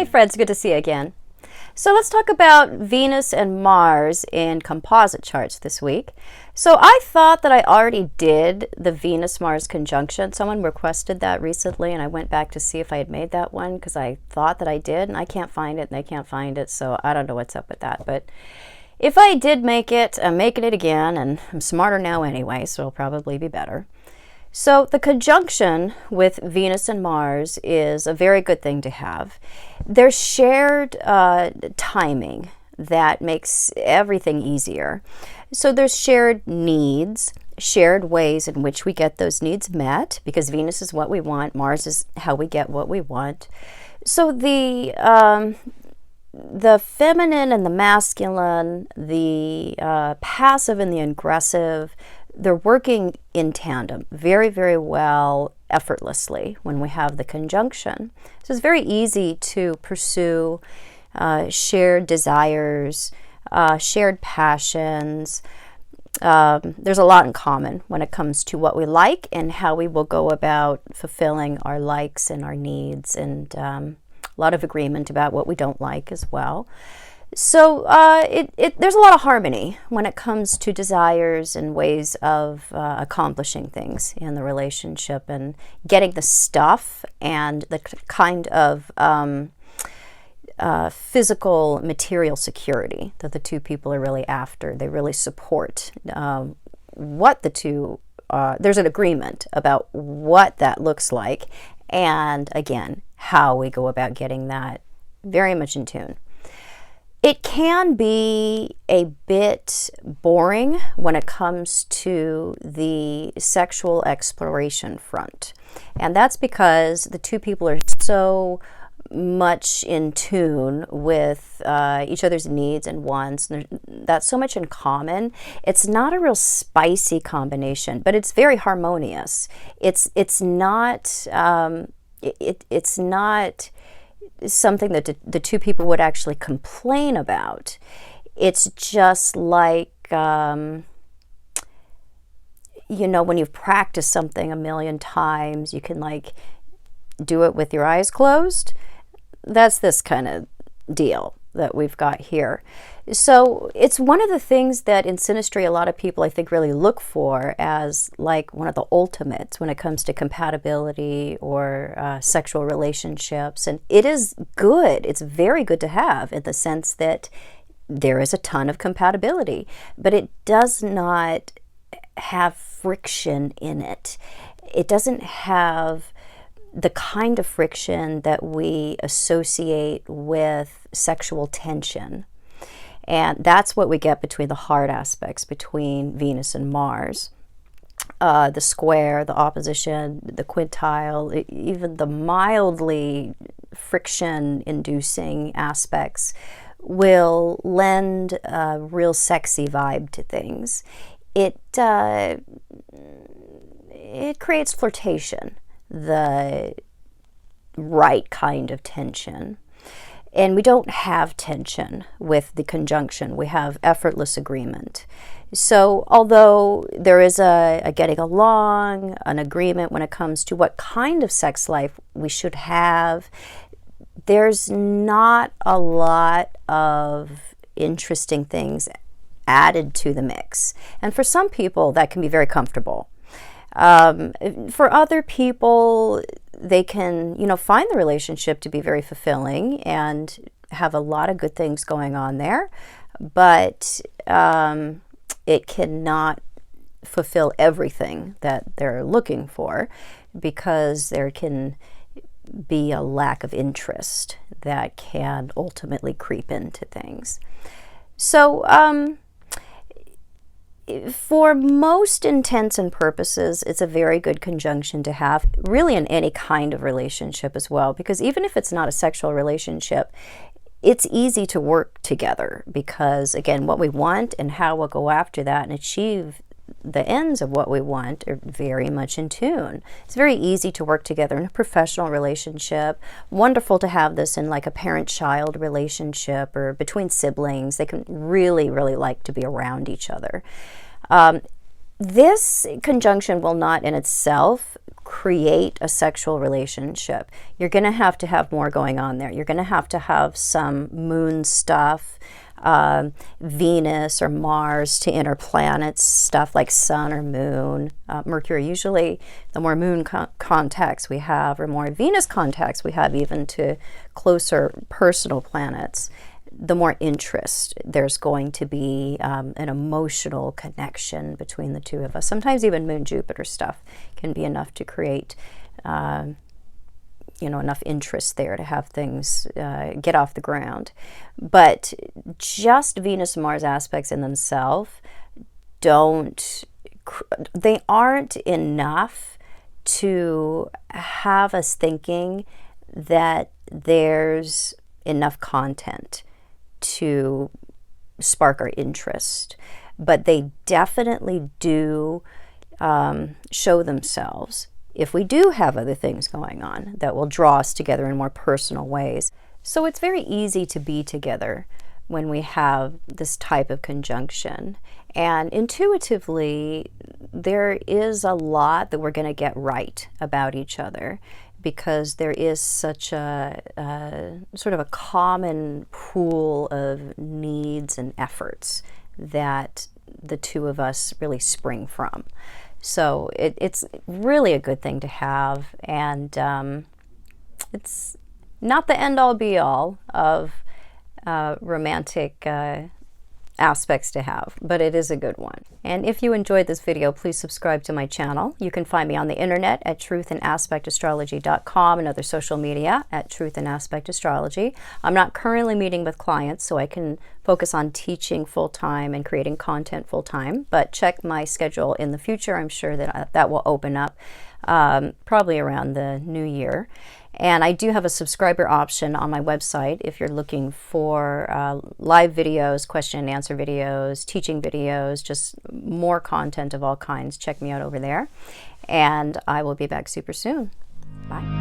friends, good to see you again. So let's talk about Venus and Mars in composite charts this week. So I thought that I already did the Venus-Mars conjunction. Someone requested that recently, and I went back to see if I had made that one because I thought that I did, and I can't find it, and they can't find it, so I don't know what's up with that. But if I did make it, I'm making it again, and I'm smarter now anyway, so it'll probably be better. So the conjunction with Venus and Mars is a very good thing to have. There's shared timing that makes everything easier. So there's shared needs, shared ways in which we get those needs met, because Venus is what we want, Mars is how we get what we want. So the feminine and the masculine, the passive and the aggressive, they're working in tandem very, very well, effortlessly when we have the conjunction. So it's very easy to pursue shared desires, shared passions. There's a lot in common when it comes to what we like and how we will go about fulfilling our likes and our needs, and a lot of agreement about what we don't like as well. So there's a lot of harmony when it comes to desires and ways of accomplishing things in the relationship and getting the stuff and the kind of physical material security that the two people are really after. They really support what the two, there's an agreement about what that looks like, and again, how we go about getting that very much in tune. It can be a bit boring when it comes to the sexual exploration front. And that's because the two people are so much in tune with each other's needs and wants. And that's so much in common. It's not a real spicy combination, but it's very harmonious. It's not something that the two people would actually complain about. It's just like, when you've practiced something a million times, you can like do it with your eyes closed. That's this kind of deal that we've got here. So it's one of the things that in synastry a lot of people I think really look for as like one of the ultimates when it comes to compatibility or sexual relationships. And it is good. It's very good to have, in the sense that there is a ton of compatibility, but it does not have friction in it. It doesn't have the kind of friction that we associate with sexual tension. And that's what we get between the hard aspects between Venus and Mars. The square, the opposition, the quintile, even the mildly friction-inducing aspects will lend a real sexy vibe to things. It creates flirtation, the right kind of tension. And we don't have tension with the conjunction. We have effortless agreement. So although there is a getting along, an agreement when it comes to what kind of sex life we should have, there's not a lot of interesting things added to the mix. And for some people, that can be very comfortable. For other people, they can, find the relationship to be very fulfilling and have a lot of good things going on there, but it cannot fulfill everything that they're looking for, because there can be a lack of interest that can ultimately creep into things. So, for most intents and purposes, it's a very good conjunction to have, really in any kind of relationship as well, because even if it's not a sexual relationship, it's easy to work together, because again, what we want and how we'll go after that and achieve the ends of what we want are very much in tune. It's very easy to work together in a professional relationship. Wonderful to have this in like a parent-child relationship or between siblings. They can really, really like to be around each other. This conjunction will not in itself create a sexual relationship, you're going to have more going on there. You're going to have some moon stuff, Venus or Mars to inner planets stuff like Sun or Moon, Mercury. Usually the more Moon contacts we have, or more Venus contacts we have, even to closer personal planets, the more interest there's going to be, an emotional connection between the two of us. Sometimes even Moon Jupiter stuff can be enough to create enough interest there to have things get off the ground. But just Venus and Mars aspects in themselves they aren't enough to have us thinking that there's enough content to spark our interest. But they definitely do show themselves if we do have other things going on that will draw us together in more personal ways. So it's very easy to be together when we have this type of conjunction. And intuitively, there is a lot that we're going to get right about each other, because there is such a sort of a common pool of needs and efforts that the two of us really spring from. So it's really a good thing to have, and it's not the end-all be-all of romantic aspects to have, but it is a good one. And if you enjoyed this video, please subscribe to my channel. You can find me on the internet at truthandaspectastrology.com and other social media at Truth and Aspect Astrology. I'm not currently meeting with clients, so I can focus on teaching full-time and creating content full-time, but check my schedule in the future. I'm sure that that will open up probably around the new year. And I do have a subscriber option on my website if you're looking for live videos, question and answer videos, teaching videos, just more content of all kinds. Check me out over there. And I will be back super soon. Bye.